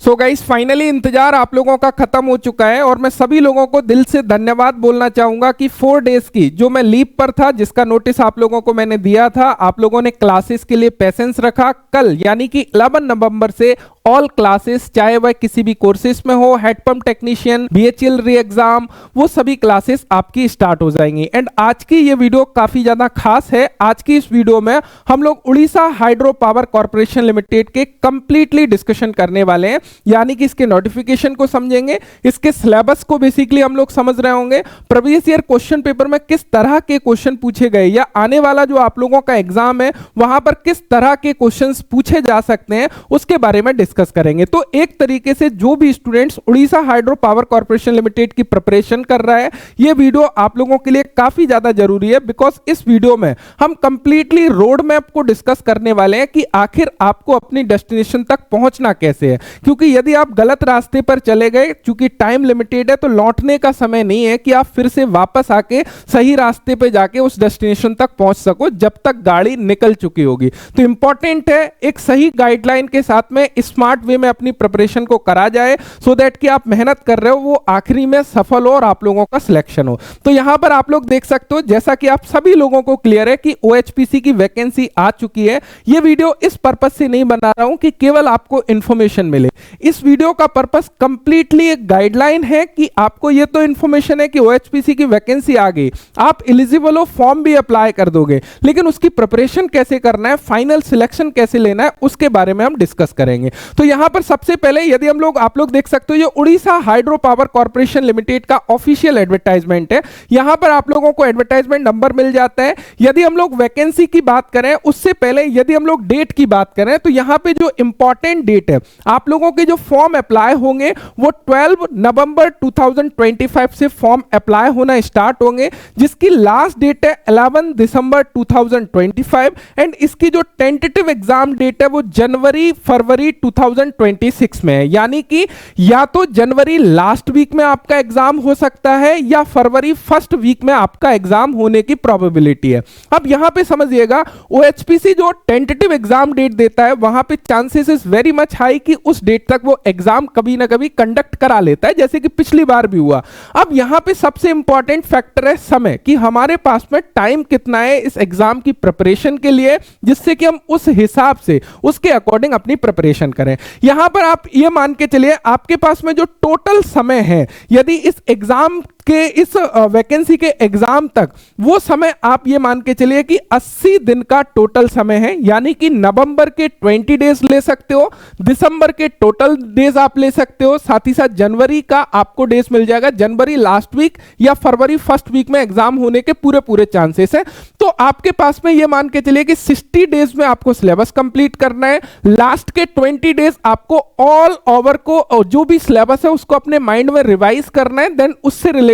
So guys finally इंतजार आप लोगों का खत्म हो चुका है और मैं सभी लोगों को दिल से धन्यवाद बोलना चाहूंगा कि 4 डेज की जो मैं लीव पर था, जिसका नोटिस आप लोगों को मैंने दिया था, आप लोगों ने क्लासेस के लिए पेशेंस रखा। कल यानी कि 11 नवंबर से ऑल क्लासेस, चाहे वह किसी भी कोर्सेज में हो, head pump technician, BHEL re exam, वो सभी क्लासेस आपकी स्टार्ट हो जाएंगी। एंड आज की ये वीडियो काफी ज्यादा खास है। आज की इस वीडियो में हम लोग Orissa hydro power corporation limited के कंप्लीटली डिस्कशन करने वाले हैं, यानी कि इसके नोटिफिकेशन को समझेंगे, इसके सिलेबस को बेसिकली हम लोग समझ रहे होंगे, प्रीवियस ईयर क्वेश्चन पेपर में किस तरह के क्वेश्चन पूछे गए या आने वाला जो आप लोगों का एग्जाम है वहां पर किस तरह के क्वेश्चंस पूछे जा सकते हैं, उसके बारे में डिस्कस करेंगे। तो एक तरीके से जो भी students Orissa hydro power corporation limited की प्रिपरेशन कर रहा है, यह वीडियो आप लोगों के लिए काफी ज्यादा जरूरी है, बिकॉज इस वीडियो में हम कंप्लीटली रोड मैप को डिस्कस करने वाले हैं कि आखिर आपको अपनी डेस्टिनेशन तक पहुंचना कैसे है। क्योंकि यदि आप गलत रास्ते पर चले गए, चूंकि टाइम लिमिटेड है, तो लौटने का समय नहीं है कि आप फिर से वापस आके सही रास्ते पे जाके उस डेस्टिनेशन तक पहुंच सको जब तक गाड़ी निकल चुकी होगी। तो इंपॉर्टेंट है एक सही गाइडलाइन के साथ में स्मार्ट वे में अपनी प्रिपरेशन को करा जाए, सो दैट कि आप मेहनत कर रहे हो वो आखिरी में सफल हो और आप लोगों का सिलेक्शन हो। तो यहां पर आप लोग देख सकते हो, जैसा कि आप सभी लोगों को क्लियर है कि ओएचपीसी की वैकेंसी आ चुकी है। ये वीडियो इस पर्पस से नहीं बना रहा हूं कि केवल आपको इंफॉर्मेशन मिले, इस वीडियो का पर्पस कंप्लीटली एक गाइडलाइन है कि आपको ये तो इंफॉर्मेशन है कि ओएचपीसी की वैकेंसी आ गई, आप एलिजिबल हो, फॉर्म भी अप्लाई कर दोगे, लेकिन उसकी प्रिपरेशन कैसे करना है, फाइनल सिलेक्शन कैसे लेना है, उसके बारे में हम डिस्कस करेंगे। तो यहां पर सबसे पहले यदि आप लोग देख सकते हो, ये Orissa hydro power corporation limited का ऑफिशियल एडवर्टाइजमेंट है। यहां पर आप लोगों को एडवर्टाइजमेंट नंबर मिल जाता है। यदि हम लोग वैकेंसी की बात करें उससे पहले यदि हम लोग डेट की बात करें, तो यहां पे जो इंपॉर्टेंट डेट है, आप लोगों के जो फॉर्म अप्लाई होंगे वो 12 नवंबर 2025 से फॉर्म अप्लाई होना स्टार्ट होंगे, जिसकी लास्ट डेट है 11 दिसंबर 2025 एंड इसकी जो टेंटेटिव एग्जाम डेट है वो जनवरी फरवरी 2026 में है। यानी कि या तो जनवरी लास्ट वीक में आपका एग्जाम हो सकता है या फरवरी फर्स्ट वीक में आपका एग्जाम होने की प्रोबेबिलिटी है। अब यहां पे समझिएगा, ओएचपीसी जो टेंटेटिव एग्जाम डेट देता है वहां पे chances is very much high कि उस डेट तक वो एग्जाम कभी ना कभी कंडक्ट करा लेता है, जैसे कि पिछली बार भी हुआ। अब यहां पे सबसे इंपॉर्टेंट फैक्टर है समय, कि हमारे पास में टाइम कितना है इस एग्जाम की प्रिपरेशन के लिए, जिससे कि हम उस हिसाब से उसके अकॉर्डिंग अपनी प्रिपरेशन करें। यहां पर आप ये मान के चलिए आपके पास में जो टोटल समय है, यदि इस एग्जाम के इस वैकेंसी के एग्जाम तक, वो समय आप ये मान के चलिए कि 80 दिन का टोटल समय है। यानी कि नवंबर के 20 डेज ले सकते हो, दिसंबर के टोटल डेज आप ले सकते हो, साथ ही साथ जनवरी का आपको डेज मिल जाएगा, जनवरी लास्ट वीक या फरवरी फर्स्ट वीक में एग्जाम होने के पूरे चांसेस है। तो आपके पास में ये मान के चलिए कि 60 डेज में आपको सिलेबस कंप्लीट करना है। लास्ट के 20 डेज आपको ऑल ओवर को जो भी सिलेबस है उसको अपने माइंड में रिवाइज करना है, देन उससे रिलेटेड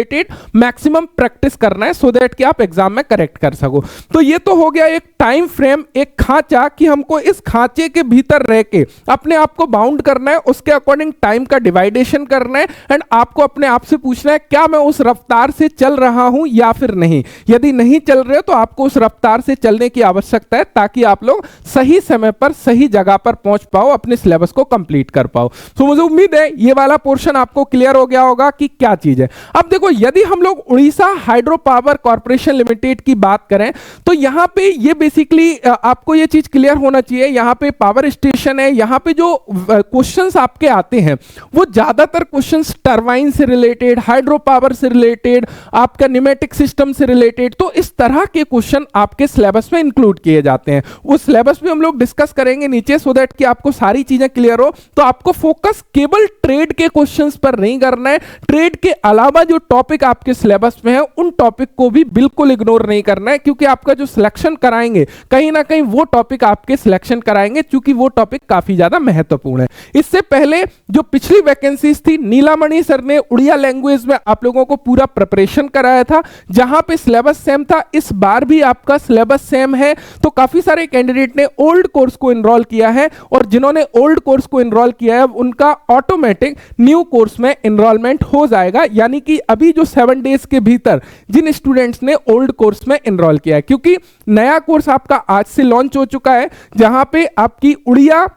मैक्सिमम प्रैक्टिस करना है, सो दैट कि आप एग्जाम में करेक्ट कर सको। तो ये तो हो गया एक टाइम फ्रेम, एक खांचा, कि हमको इस खांचे के भीतर रह के अपने आप को बाउंड करना है, उसके अकॉर्डिंग टाइम का डिवाइडेशन करना है एंड आपको अपने आप से पूछना है क्या मैं उस रफ्तार से चल रहा हूं या फिर नहीं। यदि नहीं चल रहे हो तो आपको उस रफ्तार से चलने की आवश्यकता है, ताकि आप लोग सही समय पर सही जगह पर पहुंच पाओ, अपने सिलेबस को कंप्लीट कर पाओ। तो मुझे उम्मीद है ये वाला पोर्शन आपको क्लियर हो गया होगा कि क्या चीज है। अब देखो, यदि हम लोग Orissa hydro power corporation limited की बात करें तो यहां पे ये बेसिकली आपको ये चीज क्लियर होना चाहिए, यहां पे पावर स्टेशन है, यहां पे जो क्वेश्चंस आपके आते हैं वो ज्यादातर क्वेश्चंस टरबाइन से रिलेटेड, हाइड्रो पावर से रिलेटेड, आपका न्यूमेटिक सिस्टम से रिलेटेड, तो इस तरह के क्वेश्चन आपके सिलेबस में इंक्लूड किए जाते हैं। उस सिलेबस भी हम लोग डिस्कस करेंगे नीचे, सो दैट कि आपको सारी चीजें क्लियर हो। तो आपको फोकस केवल ट्रेड के क्वेश्चंस पर नहीं करना है, ट्रेड के अलावा जो टॉपिक आपके सिलेबस में है उन टॉपिक को भी बिल्कुल इग्नोर नहीं करना है, क्योंकि आपका जो सिलेक्शन कराएंगे कहीं ना कहीं वो टॉपिक आपके सिलेक्शन कराएंगे, क्योंकि वो टॉपिक काफी ज्यादा महत्वपूर्ण है। इससे पहले जो पिछली वैकेंसीज थी, नीलामणि सर ने उड़िया लैंग्वेज में आप लोगों को पूरा प्रिपरेशन कराया था, जहां पे सिलेबस सेम था। इस बार भी आपका सिलेबस सेम है, तो काफी सारे कैंडिडेट ने ओल्ड कोर्स को एनरोल किया है, और जिन्होंने ओल्ड कोर्स को एनरोल किया है उनका ऑटोमेटिक न्यू कोर्स में एनरोलमेंट हो जाएगा। यानी कि अभी जो 7 डेज के भीतर जिन स्टूडेंट्स ने ओल्ड कोर्स में एनरोल किया है, क्योंकि नया कोर्स आपका आज से लॉन्च हो चुका है, जहां पे आपकी उड़िया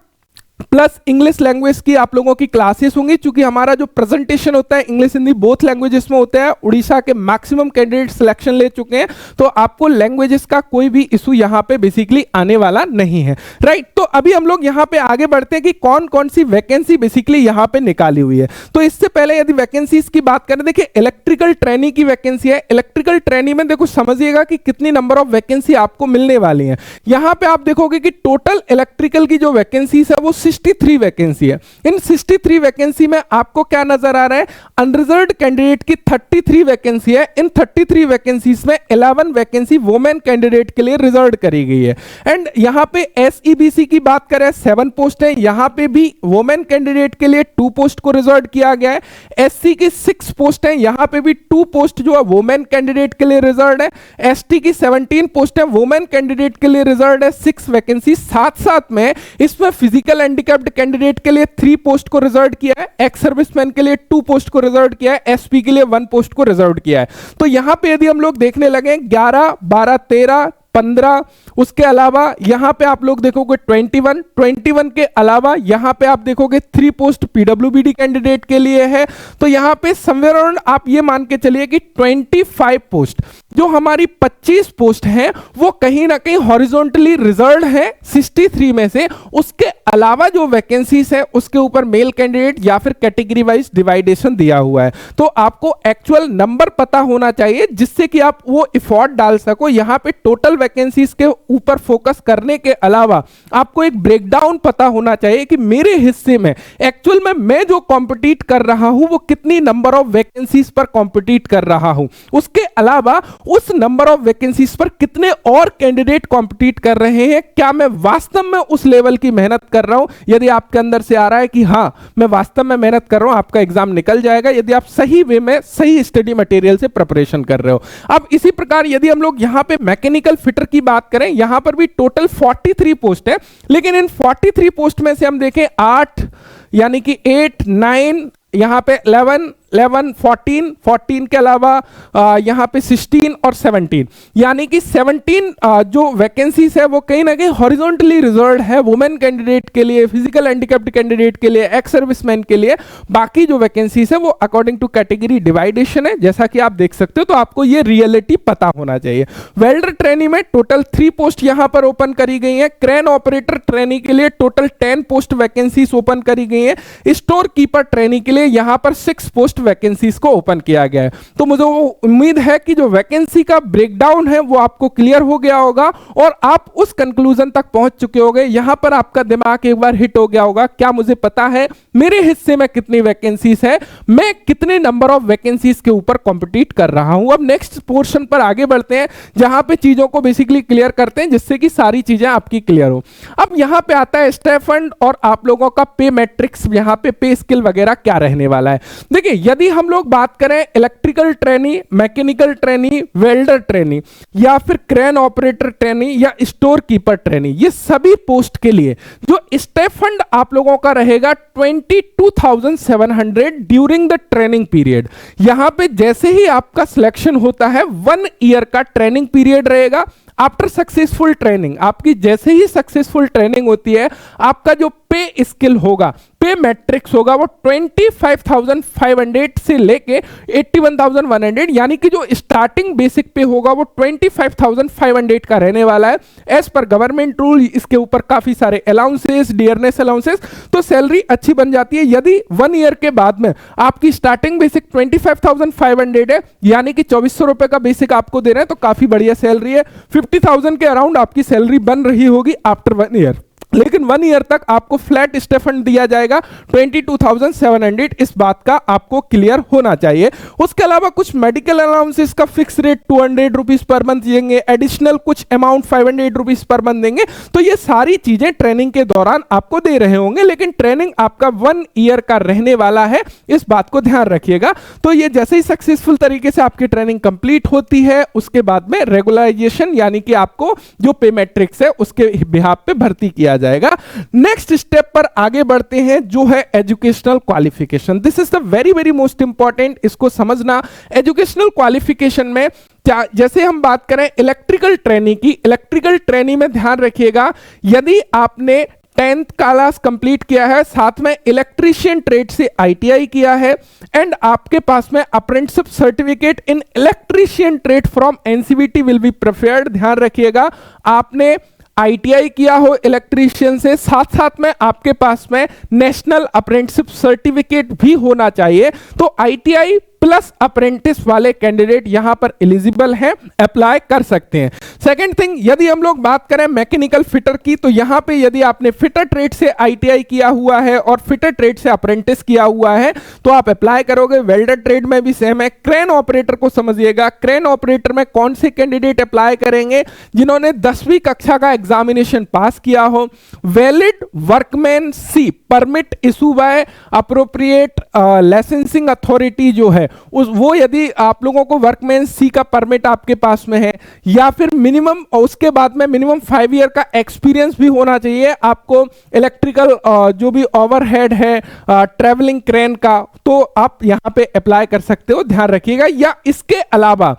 प्लस इंग्लिश लैंग्वेज की आप लोगों की क्लासेस होंगी, क्योंकि हमारा जो प्रेजेंटेशन होता है इंग्लिश हिंदी बोथ लैंग्वेजेस में होता है। उड़ीसा के मैक्सिमम कैंडिडेट सिलेक्शन ले चुके हैं, तो आपको लैंग्वेजेस का कोई भी इशू यहां पे बेसिकली आने वाला नहीं है, राइट। तो अभी हम लोग यहां पे आगे बढ़ते हैं कि कौन कौन सी वैकेंसी बेसिकली यहां पे निकाली हुई है। तो इससे पहले यदि वैकेंसीज की बात करें, देखिए इलेक्ट्रिकल ट्रेनी की वैकेंसी है। इलेक्ट्रिकल ट्रेनी में देखो समझिएगा कि कितनी नंबर ऑफ वैकेंसी आपको मिलने वाली है। यहां पे आप देखोगे कि टोटल इलेक्ट्रिकल की जो वैकेंसीज है वो 63 वैकेंसी है। इन 63 वैकेंसी में आपको क्या नजर आ रहा है, अनरिजर्व्ड कैंडिडेट की 33 वैकेंसी है। इन 33 वैकेंसीज में 11 वैकेंसी वुमेन कैंडिडेट के लिए रिजर्व करी गई है। एंड यहां पे एसईबीसी की बात करें 7 पोस्ट है, यहां पे भी वुमेन कैंडिडेट के लिए 2 पोस्ट को रिजर्व किया गया है। एससी की 6 पोस्ट है, यहां पे भी 2 पोस्ट जो है वुमेन कैंडिडेट के लिए रिजर्व है। एसटी की 17 पोस्ट है, वुमेन कैंडिडेट के लिए रिजर्व है 6 वैकेंसी। साथ साथ में इसमें फिजिकल हैंडिकैप्ड कैंडिडेट के लिए 3 पोस्ट को रिजर्व किया है, एक्स सर्विसमैन के लिए 2 पोस्ट को रिजर्व किया है, एसपी के लिए 1 पोस्ट को रिजर्व किया है। तो यहां पे यदि हम लोग देखने लगे 11, 12, 13, 15, उसके अलावा यहां पे आप लोग देखोगे 21 के अलावा यहां पे आप देखोगे 3 पोस्ट पीडब्ल्यूबीडी कैंडिडेट के लिए है। तो यहां पे समवेयर अराउंड आप ये मान के चलिए कि 25 पोस्ट, जो हमारी 25 पोस्ट हैं वो कहीं ना कहीं हॉरिजॉन्टली रिजर्व्ड है 63 में से। उसके अलावा जो वैकेंसीज है उसके ऊपर मेल कैंडिडेट या फिर कैटेगरी वाइज डिवाइडेशन दिया हुआ है। तो आपको एक्चुअल नंबर पता होना चाहिए जिससे कि आप वो एफर्ट डाल सको। यहां पे टोटल वैकेंसीज के ऊपर फोकस करने के अलावा आपको एक ब्रेकडाउन पता होना चाहिए कि मेरे हिस्से में एक्चुअल में मैं जो कॉम्पिटिट कर रहा हूं वो कितनी नंबर ऑफ वैकेंसीज पर कॉम्पिटिट कर रहा हूं, उसके अलावा उस नंबर ऑफ वैकेंसीज पर कितने और कैंडिडेट कॉम्पिटिट कर रहे हैं, क्या मैं वास्तव में उस लेवल की मेहनत कर रहा हूं। यदि आपके अंदर से आ रहा है कि हां मैं वास्तव में मेहनत कर रहा हूं, आपका एग्जाम निकल जाएगा यदि आप सही वे में सही स्टडी मटेरियल से प्रिपरेशन कर रहे हो। अब इसी प्रकार यदि हम लोग यहां पे मैकेनिकल फिटर की बात करें, यहां पर भी टोटल 43 पोस्ट है, लेकिन इन 43 पोस्ट में से हम देखें 8 यानी कि 8, 9, यहां पे 11, 14 के अलावा यहां पे 16 और 17, यानी कि 17 जो वैकेंसीज है वो कहीं ना कहीं हॉरिजॉन्टली रिजर्व्ड है वुमेन कैंडिडेट के लिए, फिजिकल हैंडिकैप्ड कैंडिडेट के लिए, एक्स सर्विसमैन के लिए। बाकी जो वैकेंसीज है वो अकॉर्डिंग टू कैटेगरी डिवाइडेशन है, जैसा कि आप देख सकते हो। तो आपको ये रियलिटी पता होना चाहिए। वेल्डर ट्रेनी में टोटल 3 पोस्ट यहां पर ओपन करी गई है। क्रेन ऑपरेटर ट्रेनी के लिए टोटल 10 पोस्ट वैकेंसीज ओपन करी गई है। स्टोर कीपर ट्रेनी के लिए यहां पर 6 पोस्ट वैकेंसीज को ओपन किया गया है। तो मुझे उम्मीद है कि जो वैकेंसी का ब्रेकडाउन है वो आपको क्लियर हो गया होगा और आप उस कंक्लूजन तक पहुंच चुके होंगे। यहां पर आपका दिमाग एक बार हिट हो गया होगा, क्या मुझे पता है मेरे हिस्से में कितनी वैकेंसीज है, मैं कितने नंबर ऑफ वैकेंसीज के ऊपर कॉम्पिटिट कर रहा हूं। अब नेक्स्ट पोर्शन पर आगे बढ़ते हैं जहां पे चीजों को बेसिकली क्लियर करते हैं जिससे कि सारी चीजें आपकी क्लियर हो। अब यहां पे आता है स्टाइपेंड और आप लोगों का पे मैट्रिक्स, यहां पे पे स्केल वगैरह क्या रहने वाला है। देखिए यदि हम लोग बात करें electrical trainee, mechanical trainee, welder trainee या फिर क्रेन ऑपरेटर ट्रेनी या स्टोर कीपर ट्रेनी, ये सभी पोस्ट के लिए जो स्टाइपेंड आप लोगों का रहेगा 22,700 ड्यूरिंग द ट्रेनिंग पीरियड। यहां पे जैसे ही आपका सिलेक्शन होता है 1 ईयर का ट्रेनिंग पीरियड रहेगा। आफ्टर सक्सेसफुल ट्रेनिंग, आपकी जैसे ही सक्सेसफुल ट्रेनिंग होती है आपका जो पे स्किल होगा, पे मैट्रिक्स होगा, वो 25,500 से लेके 81,100, यानी कि जो स्टार्टिंग बेसिक पे होगा वो 25,500 का रहने वाला है। एज पर गवर्नमेंट रूल इसके ऊपर काफी सारे अलाउंसेस, डियरनेस अलाउंसेस, तो सैलरी अच्छी बन जाती है। यदि 1 ईयर के बाद में आपकी स्टार्टिंग बेसिक 25,500 है, यानी कि 2400 रुपए का बेसिक आपको दे रहे हैं, तो काफी बढ़िया सैलरी है। 50,000 के अराउंड आपकी सैलरी बन रही होगी आफ्टर 1 ईयर, लेकिन 1 ईयर तक आपको फ्लैट स्टाइपेंड दिया जाएगा 22,700। इस बात का आपको क्लियर होना चाहिए। उसके अलावा कुछ मेडिकल अलाउंसेस का fix rate 200 rupees per month देंगे, एडिशनल कुछ अमाउंट 500 रुपीज पर मंथ देंगे। तो ये सारी चीजें ट्रेनिंग के दौरान आपको दे रहे होंगे, लेकिन ट्रेनिंग आपका 1 ईयर का रहने वाला है, इस बात को ध्यान रखिएगा। तो ये जैसे ही सक्सेसफुल तरीके से आपकी ट्रेनिंग कंप्लीट होती है उसके बाद में रेगुलराइजेशन, यानी कि आपको जो पे मैट्रिक्स है उसके बिहाफ पे भर्ती किया जाएगा। नेक्स्ट स्टेप पर आगे बढ़ते हैं जो है educational qualification. This is the very very most important, इसको समझना। एजुकेशनल क्वालिफिकेशन में जैसे हम बात करें इलेक्ट्रिकल ट्रेनी की, इलेक्ट्रिकल ट्रेनी में ध्यान रखिएगा, यदि आपने 10th क्लास कंप्लीट किया है, साथ में इलेक्ट्रीशियन ट्रेड से आईटीआई किया है, एंड आपके पास में apprenticeship certificate in electrician trade from NCVT will be preferred. ध्यान रखिएगा, आपने आईटीआई किया हो इलेक्ट्रीशियन से, साथ साथ में आपके पास में नेशनल अप्रेंटिसशिप सर्टिफिकेट भी होना चाहिए। तो आईटीआई प्लस अप्रेंटिस वाले कैंडिडेट यहां पर एलिजिबल हैं, अप्लाई कर सकते हैं। सेकंड थिंग, यदि हम लोग बात करें मैकेनिकल फिटर की, तो यहां पे यदि आपने फिटर ट्रेड से आईटीआई किया हुआ है और फिटर ट्रेड से अप्रेंटिस किया हुआ है तो आप अप्लाई करोगे। वेल्डर ट्रेड में भी सेम है। क्रेन ऑपरेटर को समझिएगा, क्रेन ऑपरेटर में कौन से कैंडिडेट अप्लाई करेंगे? जिन्होंने 10वीं कक्षा का एग्जामिनेशन पास किया हो, valid workman C permit issue by appropriate licensing authority जो है वो यदि आप लोगों को वर्कमैन सी का परमिट आपके पास में है, या फिर मिनिमम उसके बाद में मिनिमम 5 ईयर का एक्सपीरियंस भी होना चाहिए आपको इलेक्ट्रिकल जो भी ओवरहेड है ट्रेवलिंग क्रेन का, तो आप यहां पे अप्लाई कर सकते हो। ध्यान रखिएगा। या इसके अलावा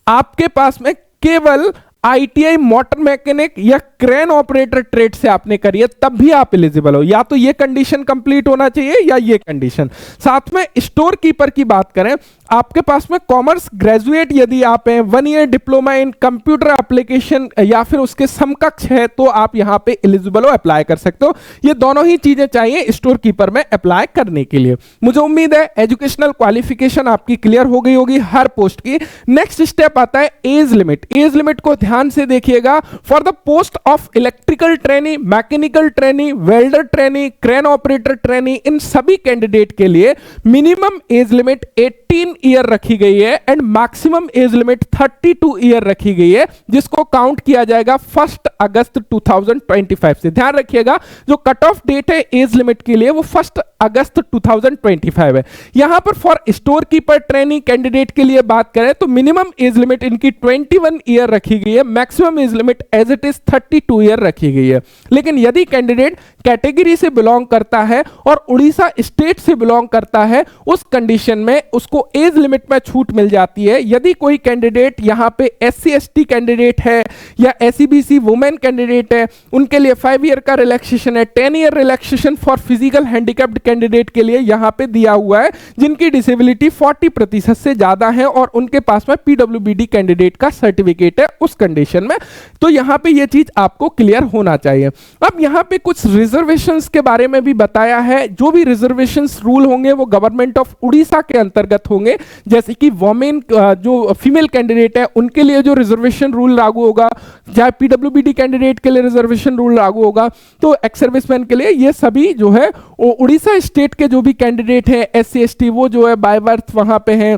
आपके पास में केवल आईटीआई मोटर मैकेनिक या क्रेन ऑपरेटर ट्रेड से आपने करी है तब भी आप एलिजिबल हो। या तो ये कंडीशन कंप्लीट होना चाहिए या ये कंडीशन। साथ में स्टोर कीपर की बात करें, आपके पास में कॉमर्स ग्रेजुएट यदि आप हैं, 1 year diploma in computer application या फिर उसके समकक्ष है तो आप यहां पे एलिजिबल हो, अप्लाई कर सकते हो। ये दोनों ही चीजें चाहिए स्टोर कीपर में अप्लाई करने के लिए। मुझे उम्मीद है एजुकेशनल क्वालिफिकेशन आपकी क्लियर हो गई होगी हर पोस्ट की। नेक्स्ट स्टेप आता है एज लिमिट। एज लिमिट को ध्यान से देखिएगा। For the post of electrical trainee, mechanical trainee, welder trainee, crane operator trainee, इन सभी कैंडिडेट के लिए मिनिमम एज लिमिट 18 ईयर रखी गई है and maximum age limit 32 year रखी गई है, जिसको काउंट किया जाएगा 1 अगस्त 2025 से। ध्यान रखिएगा, जो कट ऑफ डेट है एज लिमिट के लिए वो 1 अगस्त 2025 है। यहां पर for store keeper trainee candidate के लिए बात करें तो मिनिमम एज लिमिट इनकी 21 ईयर रखी गई है, maximum age limit as it is 32 year रखी गई है। लेकिन यदि कैंडिडेट कैटेगरी से बिलोंग करता है और उड़ीसा स्टेट से बिलोंग करता है, उस कंडीशन में उसको एज लिमिट में छूट मिल जाती है। यदि कोई कैंडिडेट यहां पे SC ST कैंडिडेट है या SEBC वुमेन कैंडिडेट है, उनके लिए 5 ईयर का रिलैक्सेशन है। 10 year relaxation for physical handicapped candidate के लिए यहां पे दिया हुआ है, जिनकी डिसेबिलिटी 40% से ज्यादा है और उनके पास में PWBD कैंडिडेट का सर्टिफिकेट है उस कंडीशन में। तो यहां पे ये चीज आपको क्लियर होना चाहिए। अब यहां पे कुछ रिजर्वेशंस के बारे में भी बताया है। जो भी रिजर्वेशंस रूल होंगे वो गवर्नमेंट ऑफ उड़ीसा के अंतर्गत होंगे। जैसे कि वोमेन जो फीमेल कैंडिडेट है उनके लिए जो रिजर्वेशन रूल लागू होगा, चाहे PWBD कैंडिडेट के लिए रिजर्वेशन रूल लागू होगा, तो एक्स सर्विसमैन के लिए ये सभी जो है उड़ीसा स्टेट के जो भी कैंडिडेट है SC ST वो जो है बाय बर्थ वहां पे हैं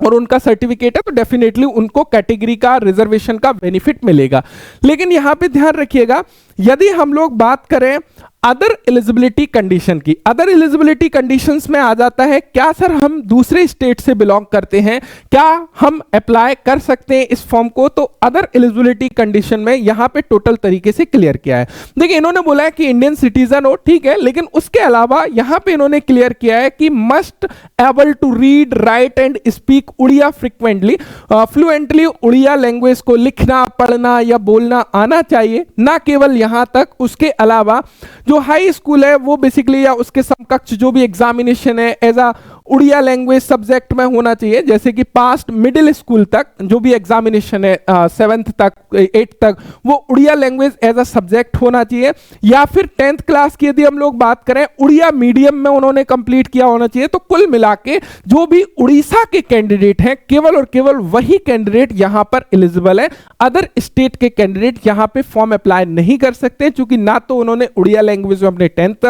और उनका सर्टिफिकेट है तो डेफिनेटली उनको कैटेगरी का रिजर्वेशन का बेनिफिट मिलेगा। लेकिन यहां पे ध्यान रखिएगा, यदि हम लोग बात करें अदर एलिजिबिलिटी कंडीशन की, अदर एलिजिबिलिटी कंडीशंस में आ जाता है क्या सर हम दूसरे स्टेट से बिलोंग करते हैं, क्या हम अप्लाई कर सकते हैं इस फॉर्म को? तो अदर एलिजिबिलिटी कंडीशन में यहां पे टोटल तरीके से क्लियर किया है। देखिए, इन्होंने बोला है कि इंडियन सिटीजन हो, ठीक है, लेकिन उसके अलावा यहां पे इन्होंने क्लियर किया है कि must able to read, write and speak Odia frequently, fluently Odia language को लिखना, पढ़ना या बोलना आना चाहिए। ना केवल यहां तक, उसके अलावा जो हाई स्कूल है वो बेसिकली या उसके समकक्ष जो भी एग्जामिनेशन है as a Odia language subject में होना चाहिए। जैसे कि पास्ट मिडिल स्कूल तक जो भी एग्जामिनेशन है 7th तक 8th तक वो Odia language as a subject होना चाहिए। या फिर 10th क्लास की यदि हम लोग बात करें उड़िया मीडियम में उन्होंने कंप्लीट किया होना चाहिए। तो कुल मिला के जो भी उड़ीसा के कैंडिडेट हैं केवल और केवल वही कैंडिडेट यहां पर एलिजिबल है। अदर स्टेट के कैंडिडेट यहां पे फॉर्म अप्लाई नहीं कर सकते, क्योंकि ना तो उन्होंने उड़िया लैंग्वेज में अपने 10th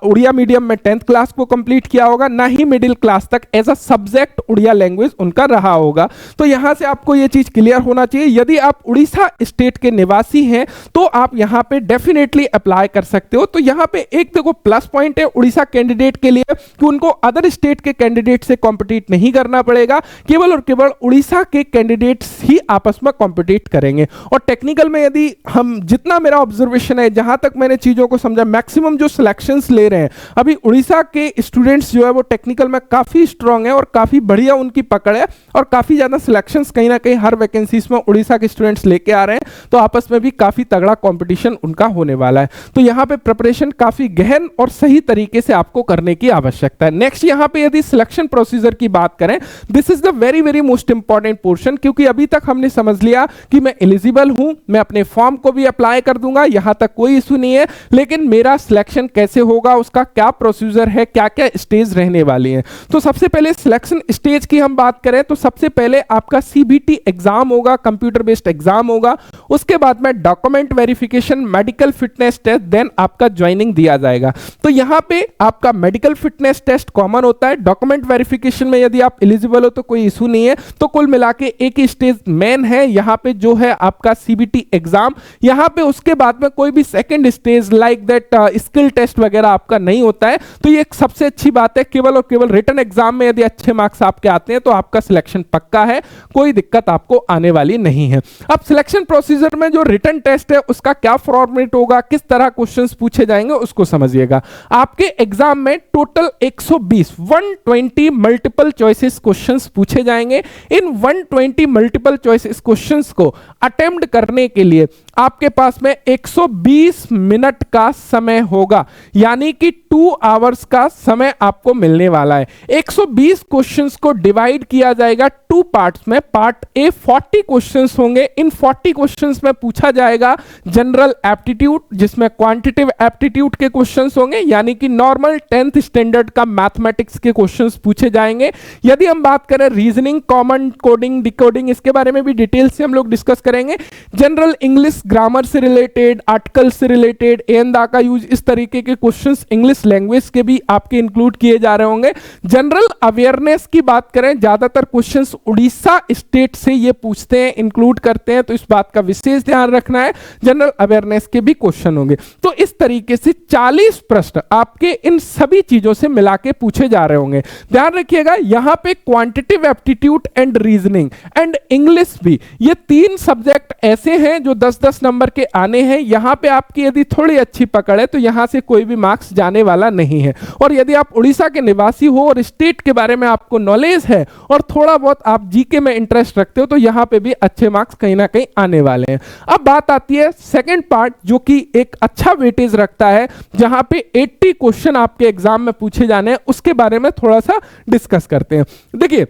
उड़िया मीडियम में 10th क्लास को कंप्लीट किया होगा, ना ही मिडिल क्लास तक as a subject Odia language उनका रहा होगा। तो यहां से आपको यह चीज क्लियर होना चाहिए। यदि आप उड़ीसा स्टेट के निवासी हैं तो आप यहां पे डेफिनेटली अप्लाई कर सकते हो। तो यहां पे एक देखो प्लस पॉइंट है उड़ीसा कैंडिडेट के लिए कि उनको अदर स्टेट के कैंडिडेट से कॉम्पिटिट नहीं करना पड़ेगा, केवल और केवल उड़ीसा के कैंडिडेट्स ही आपस में कॉम्पिटिट करेंगे। और टेक्निकल में यदि हम जितना मेरा ऑब्जर्वेशन है, जहां तक मैंने चीजों को समझा, मैक्सिमम जो सिलेक्शंस ले रहे हैं अभी उड़ीसा के स्टूडेंट्स जो है वो टेक्निकल में काफी स्ट्रांग है और काफी बढ़िया उनकी पकड़ है और काफी ज्यादा सिलेक्शंस कहीं ना कहीं हर वैकेंसीज में उड़ीसा के स्टूडेंट्स लेके आ रहे हैं, तो आपस में भी काफी तगड़ा कंपटीशन उनका होने वाला है। तो यहाँ पे प्रिपरेशन काफी गहन और सही तरीके से आपको करने की आवश्यकता है। नेक्स्ट यहाँ पे यदि सिलेक्शन प्रोसीजर की बात करें, this is the very very most important portion, क्योंकि अभी तक हमने समझ लिया कि मैं एलिजिबल हूं, मैं अपने फॉर्म को भी अप्लाई कर दूंगा, यहां तक कोई इशू नहीं है, लेकिन मेरा सिलेक्शन कैसे होगा, उसका क्या प्रोसीजर है, क्या क्या स्टेज रहने वाली है। तो सबसे पहले सिलेक्शन स्टेज की हम बात करें तो सबसे पहले आपका सीबीटी एग्जाम होगा, कंप्यूटर बेस्ड एग्जाम होगा, उसके बाद में document verification, medical fitness test, then आपका ज्वाइनिंग दिया जाएगा। तो यहां पे आपका मेडिकल फिटनेस टेस्ट कॉमन होता है, डॉक्यूमेंट वेरिफिकेशन में यदि आप एलिजिबल हो तो कोई इशू नहीं है। तो कुल मिला के एक ही स्टेज मेन है यहां पे जो है आपका सीबीटी एग्जाम। यहां पे उसके बाद में कोई भी second stage like that skill test वगैरह आपका नहीं होता है। तो ये एक सबसे अच्छी बात है, केवल और केवल रिटन एग्जाम में यदि अच्छे मार्क्स आपके आते हैं तो आपका सिलेक्शन पक्का है, कोई दिक्कत आपको आने वाली नहीं है। अब सिलेक्शन प्रोसीजर में जो रिटन टेस्ट है उसका क्या फॉर्मेट होगा, किस तरह क्वेश्चंस पूछे जाएंगे उसको समझिएगा। आपके एग्जाम में टोटल 120 मल्टीपल चॉइसेस क्वेश्चंस पूछे जाएंगे। इन 120 मल्टीपल चॉइसेस क्वेश्चंस को अटेम्प्ट करने के लिए आपके पास में 120 मिनट का समय होगा, यानी कि 2 आवर्स का समय आपको मिलने वाला है। 120 क्वेश्चंस को डिवाइड किया जाएगा 2 पार्ट्स में। पार्ट ए 40 क्वेश्चंस होंगे, इन 40 क्वेश्चंस में पूछा जाएगा जनरल एप्टीट्यूड, जिसमें क्वांटिटेटिव एप्टीट्यूड के क्वेश्चंस होंगे, यानी कि नॉर्मल 10th स्टैंडर्ड का मैथमेटिक्स के क्वेश्चंस पूछे जाएंगे। यदि हम बात करें रीजनिंग, कॉमन कोडिंग, डिकोडिंग, इसके बारे में भी डिटेल से हम लोग डिस्कस करेंगे। जनरल इंग्लिश ग्रामर से रिलेटेड, आर्टिकल से रिलेटेड, एन दा का यूज, इस तरीके के क्वेश्चंस इंग्लिश लैंग्वेज के भी आपके इंक्लूड किए जा रहे होंगे। जनरल अवेयरनेस की बात करें, ज्यादातर क्वेश्चंस उड़ीसा स्टेट से ये पूछते हैं, इंक्लूड करते हैं, तो इस बात का विशेष ध्यान रखना है। जनरल अवेयरनेस के भी क्वेश्चन होंगे। तो इस तरीके से 40 प्रश्न आपके इन सभी चीजों से मिला के पूछे जा रहे होंगे। ध्यान रखिएगा यहां पे quantitative aptitude and reasoning and English भी, ये 3 सब्जेक्ट ऐसे हैं जो 10-10 नंबर के आने हैं। यहां पे आपकी यदि थोड़ी अच्छी पकड़ है तो यहां से कोई भी मार्क्स जाने वाला नहीं है। और यदि आप उड़ीसा के निवासी हो और स्टेट के बारे में आपको नॉलेज है और थोड़ा बहुत आप जीके में इंटरेस्ट रखते हो तो यहां पे भी अच्छे मार्क्स कहीं ना कहीं आने वाले हैं। अब बात आती है सेकंड पार्ट, जो कि एक अच्छा वेटेज रखता है, जहां पे 80 क्वेश्चन आपके एग्जाम में पूछे जाने हैं, उसके बारे में थोड़ा सा डिस्कस करते हैं। देखिए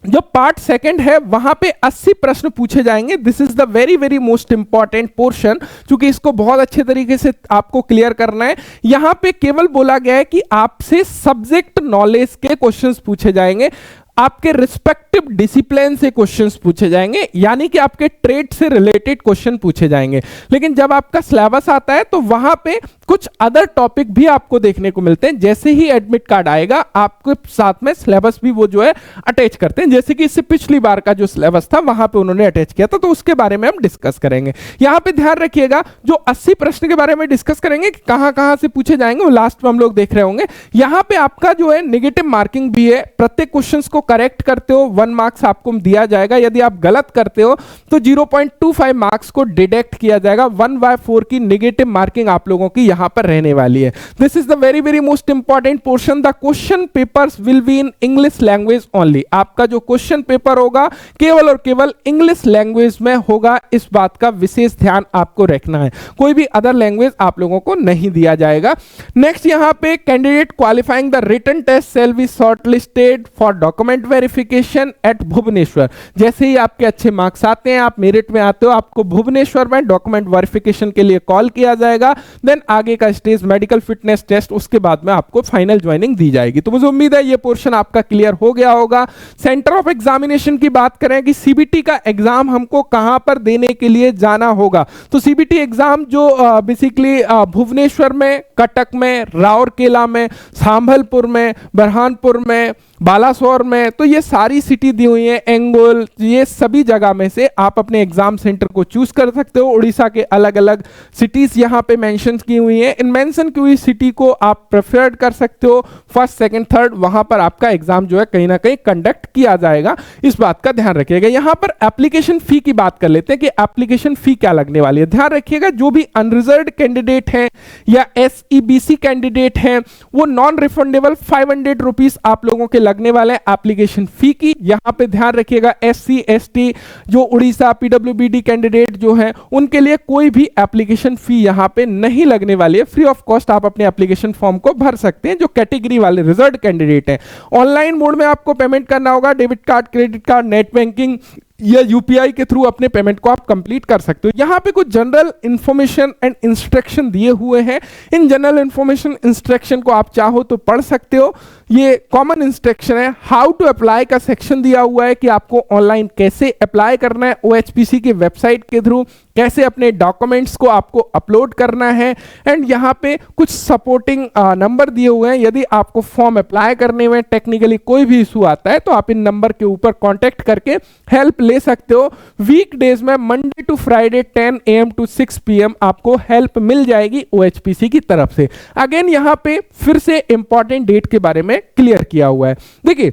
जो पार्ट सेकंड है वहां पे 80 प्रश्न पूछे जाएंगे। This is the very very most important portion, क्योंकि इसको बहुत अच्छे तरीके से आपको क्लियर करना है। यहां पे केवल बोला गया है कि आपसे सब्जेक्ट नॉलेज के क्वेश्चंस पूछे जाएंगे, आपके रिस्पेक्टिव डिसिप्लिन से क्वेश्चंस पूछे जाएंगे, यानी कि आपके ट्रेड से रिलेटेड क्वेश्चन पूछे जाएंगे। लेकिन जब आपका सिलेबस आता है तो वहां पे कुछ अदर टॉपिक भी आपको देखने को मिलते हैं। जैसे ही एडमिट कार्ड आएगा आपके साथ में सिलेबस भी वो जो है अटैच करते हैं, जैसे कि इससे पिछली बार का जो सिलेबस था वहां पे उन्होंने अटैच किया था, तो उसके बारे में हम डिस्कस करेंगे। यहां पे ध्यान रखिएगा जो 80 प्रश्न के बारे में डिस्कस करेंगे कि कहां से पूछे जाएंगे, वो लास्ट में हम लोग देख रहे होंगे। यहां पे आपका जो है नेगेटिव मार्किंग भी है, प्रत्येक क्वेश्चन को करेक्ट करते हो 1 मार्क्स आपको दिया जाएगा, यदि आप गलत करते हो तो 0.25 मार्क्स को डिडक्ट किया जाएगा। 1/4 की नेगेटिव मार्किंग आप लोगों की यहां पर रहने वाली है। This is the very very most important portion. The question papers will be in English language only. आपका जो क्वेश्चन पेपर होगा केवल और केवल इंग्लिश लैंग्वेज में होगा, इस बात का विशेष ध्यान आपको रखना है। कोई भी अदर लैंग्वेज आप लोगों को नहीं दिया जाएगा। नेक्स्ट यहां पे candidate qualifying the written test shall be shortlisted for document verification at Bhubaneswar. जैसे ही आपके अच्छे मार्क्स आते हैं, आप मेरिट में आते हो, आपको भुवनेश्वर में डॉक्यूमेंट वेरिफिकेशन के लिए कॉल किया जाएगा। देन आगे का स्टेज मेडिकल फिटनेस टेस्ट, उसके बाद में आपको फाइनल ज्वाइनिंग दी जाएगी। तो मुझे उम्मीद है ये पोर्शन आपका क्लियर हो गया होगा। सेंटर ऑफ एग्जामिनेशन की बात करें कि सीबीटी का एग्जाम हमको कहां पर देने के लिए जाना होगा, तो सीबीटी एग्जाम जो बेसिकली भुवनेश्वर में, कटक में, राउरकेला में, संबलपुर में, बरहानपुर में, बालासोर में, तो ये सारी सिटी दी हुई है, एंगोल, ये सभी जगह में से आप अपने एग्जाम सेंटर को चूज कर सकते हो। उड़ीसा के अलग अलग सिटीज यहां पे मेंशन की हुई हैं। इन मेंशन की हुई सिटी को आप प्रेफर्ड कर सकते हो, फर्स्ट सेकंड थर्ड, वहां पर आपका एग्जाम जो है कहीं ना कहीं कंडक्ट किया जाएगा, इस बात का ध्यान रखिएगा। यहां पर एप्लीकेशन फी की बात कर लेते हैं कि एप्लीकेशन फी क्या लगने वाली है। ध्यान रखिएगा जो भी अनरिजर्व्ड कैंडिडेट हैं या SEBC कैंडिडेट हैं वो नॉन रिफंडेबल 500 रुपीज आप लोगों के लगने वाले हैं एप्लीकेशन फी की। यहां पे ध्यान रखिएगा SC ST जो उड़ीसा PWBD कैंडिडेट जो हैं उनके लिए कोई भी एप्लीकेशन फी यहां पे नहीं लगने वाली है। फ्री ऑफ कॉस्ट आप अपने एप्लीकेशन फॉर्म को भर सकते हैं जो कैटेगरी वाले रिजर्व्ड कैंडिडेट हैं। ऑनलाइन मोड में आपको पेमेंट करना होगा, debit card, credit card, net banking या यूपीआई के थ्रू अपने पेमेंट को आप कंप्लीट कर सकते हो। यहां पे कुछ जनरल इंफॉर्मेशन एंड इंस्ट्रक्शन दिए हुए हैं। इन जनरल इंफॉर्मेशन इंस्ट्रक्शन को आप चाहो तो पढ़ सकते हो। ये कॉमन इंस्ट्रक्शन है। हाउ टू अप्लाई का सेक्शन दिया हुआ है कि आपको ऑनलाइन कैसे अप्लाई करना है OHPC की वेबसाइट के थ्रू, कैसे अपने डॉक्यूमेंट्स को आपको अपलोड करना है। एंड यहाँ पे कुछ सपोर्टिंग नंबर दिए हुए हैं। यदि आपको फॉर्म अप्लाई करने में टेक्निकली कोई भी इशू आता है तो आप इन नंबर के ऊपर कांटेक्ट करके हेल्प ले सकते हो। वीक डेज में Monday to Friday 10 AM to 6 PM आपको हेल्प मिल जाएगी OHPC की तरफ से। अगेन यहाँ पे फिर से इंपॉर्टेंट डेट के बारे में क्लियर किया हुआ है। देखिए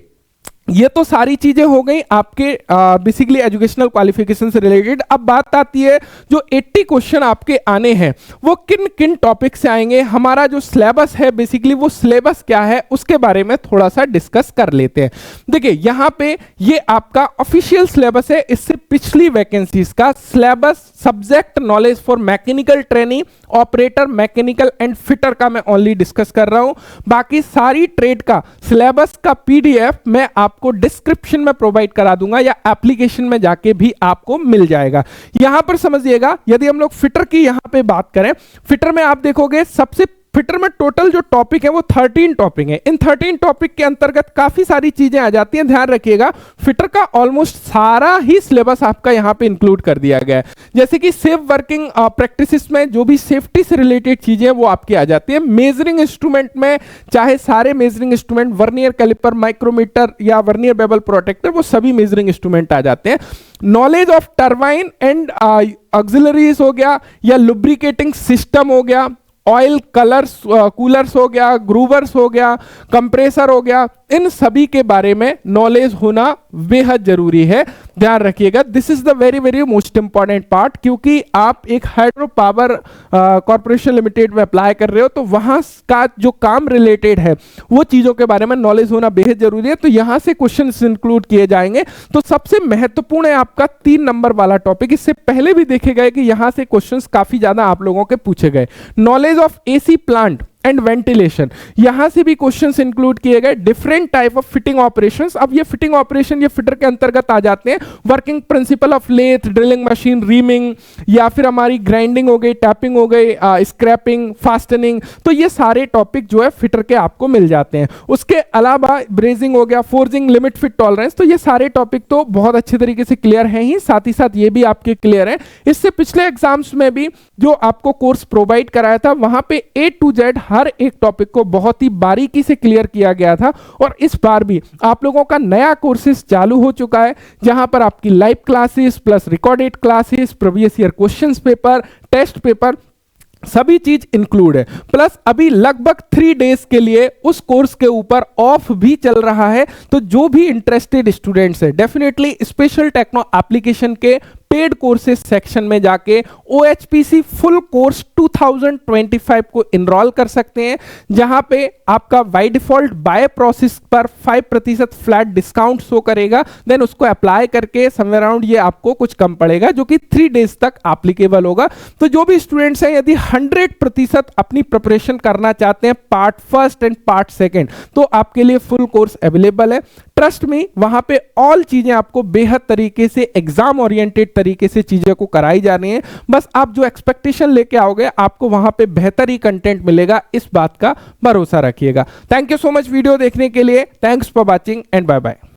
ये तो सारी चीजें हो गई आपके बेसिकली एजुकेशनल क्वालिफिकेशन से रिलेटेड। अब बात आती है जो 80 क्वेश्चन आपके आने हैं वो किन किन टॉपिक से आएंगे। हमारा जो सिलेबस है बेसिकली वो सिलेबस क्या है उसके बारे में थोड़ा सा डिस्कस कर लेते हैं। देखिए यहां पे ये आपका ऑफिशियल सिलेबस है। इससे पिछली वैकेंसीज का syllabus subject knowledge for mechanical training, operator, mechanical and fitter का मैं ओनली डिस्कस कर रहा हूं। बाकी सारी ट्रेड का सिलेबस का PDF मैं आपको डिस्क्रिप्शन में प्रोवाइड करा दूंगा या एप्लीकेशन में जाके भी आपको मिल जाएगा। यहां पर समझिएगा यदि हम लोग फिटर की यहां पे बात करें, फिटर में आप देखोगे सबसे फिटर में टोटल जो टॉपिक है वो 13 टॉपिक है। इन 13 टॉपिक के अंतर्गत काफी सारी चीजें आ जाती हैं। ध्यान रखिएगा फिटर का ऑलमोस्ट सारा ही सिलेबस आपका यहां पे इंक्लूड कर दिया गया है। जैसे कि सेफ वर्किंग प्रैक्टिसेस में जो भी सेफ्टी से रिलेटेड चीजें वो आपकी आ जाती है। मेजरिंग इंस्ट्रूमेंट में चाहे सारे measuring instrument, vernier caliper, micrometer या वर्नियर बेवल प्रोटेक्टर, वो सभी मेजरिंग इंस्ट्रूमेंट आ जाते हैं। Knowledge of turbine and auxiliaries हो गया या लुब्रिकेटिंग सिस्टम हो गया, ऑयल कलर्स कूलर्स हो गया, ग्रूवर्स हो गया, कंप्रेसर हो गया, इन सभी के बारे में नॉलेज होना बेहद जरूरी है। ध्यान रखिएगा this is the very very most important part, क्योंकि आप एक हाइड्रो पावर कॉर्पोरेशन लिमिटेड में अप्लाई कर रहे हो तो वहां का जो काम रिलेटेड है वो चीजों के बारे में नॉलेज होना बेहद जरूरी है। तो यहां से क्वेश्चन इंक्लूड किए जाएंगे। तो सबसे महत्वपूर्ण है आपका 3 नंबर वाला टॉपिक। इससे पहले भी देखे गए कि यहां से क्वेश्चंस काफी ज्यादा आप लोगों के पूछे गए। Knowledge of AC plant and ventilation, यहां से भी क्वेश्चंस इंक्लूड किए गए। Different type of fitting operations, अब ये फिटिंग ऑपरेशन ये फिटर के अंतर्गत आ जाते हैं। Working principle of lathe, drilling machine, reaming या फिर हमारी ग्राइंडिंग हो गई, टैपिंग हो गई, स्क्रैपिंग, फास्टनिंग, तो ये सारे टॉपिक जो है फिटर के आपको मिल जाते हैं। उसके अलावा ब्रेजिंग हो गया, फोर्जिंग, लिमिट फिट टॉलरेंस, तो ये सारे टॉपिक तो बहुत अच्छे तरीके से क्लियर हैं ही, साथ ही साथ ये भी आपके क्लियर है। इससे पिछले एग्जाम्स में भी जो आपको कोर्स प्रोवाइड कराया था वहां पे A to Z हर एक टॉपिक को बहुत ही बारीकी से क्लियर किया गया था। और इस बार भी आप लोगों का नया कोर्सेज चालू हो चुका है जहां पर आपकी live classes plus recorded classes, previous year questions paper, test paper, सभी चीज इंक्लूड है। प्लस अभी लगभग 3 डेज के लिए उस कोर्स के ऊपर ऑफ भी चल रहा है। तो जो भी इंटरेस्टेड स्टूडेंट्स है डेफिनेटली स्पेशल टेक्नो एप्लीकेशन के पेड कोर्सेज सेक्शन में जाके OHPC फुल कोर्स 2025 को इनरोल कर सकते हैं, जहां पे आपका बाय डिफॉल्ट बाय प्रोसेस पर 5% फ्लैट डिस्काउंट शो करेगा। देन उसको अप्लाई करके समवेयर अराउंड ये आपको कुछ कम पड़ेगा, जो कि 3 डेज तक एप्लीकेबल होगा। तो जो भी स्टूडेंट्स हैं यदि 100% अपनी प्रिपरेशन करना चाहते हैं part first and part second, तो आपके लिए फुल कोर्स अवेलेबल है। ट्रस्ट मी, वहां पे ऑल चीजें आपको बेहद तरीके से एग्जाम ओरिएंटेड तरीके से चीजें को कराई जा रही हैं। बस आप जो एक्सपेक्टेशन लेके आओगे आपको वहां पे बेहतर ही कंटेंट मिलेगा, इस बात का भरोसा रखिएगा। Thank you so much video देखने के लिए। Thanks for watching and bye bye.